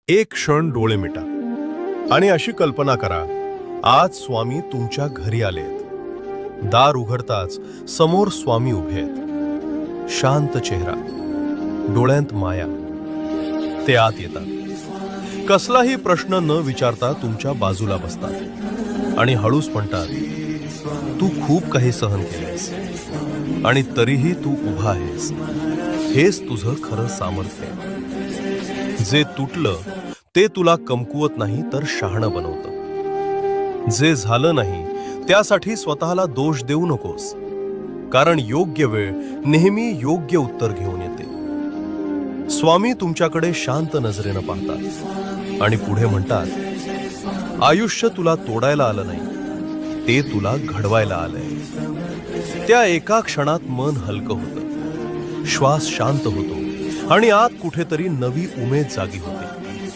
एक क्षण डोळे मिटा आणि अशी कल्पना करा, आज स्वामी तुमच्या घरी आलेत. दार उघडताच समोर स्वामी उभे आहेत. शांत चेहरा, डोळ्यांत माया. ते आत येतात. कसलाही प्रश्न न विचारता तुमच्या बाजूला बसतात आणि हळूच म्हणतात, तू खूप काही सहन केलेस आणि तरीही तू उभा आहेस. हेच तुझं खरं सामर्थ्य. जे तुटलं ते तुला कमकुवत नाही तर शहाणं बनवतं. जे झालं नाही त्यासाठी स्वतःला दोष देऊ नकोस, कारण योग्य वेळ नेहमी योग्य उत्तर घेऊन येते. स्वामी तुमच्याकडे शांत नजरेनं पाहतात आणि पुढे म्हणतात, आयुष्य तुला तोडायला आलं नाही, ते तुला घडवायला आलंय. त्या एका क्षणात मन हलकं होतं, श्वास शांत होतो आणि आत कुठेतरी नवी उमेद जागी होते.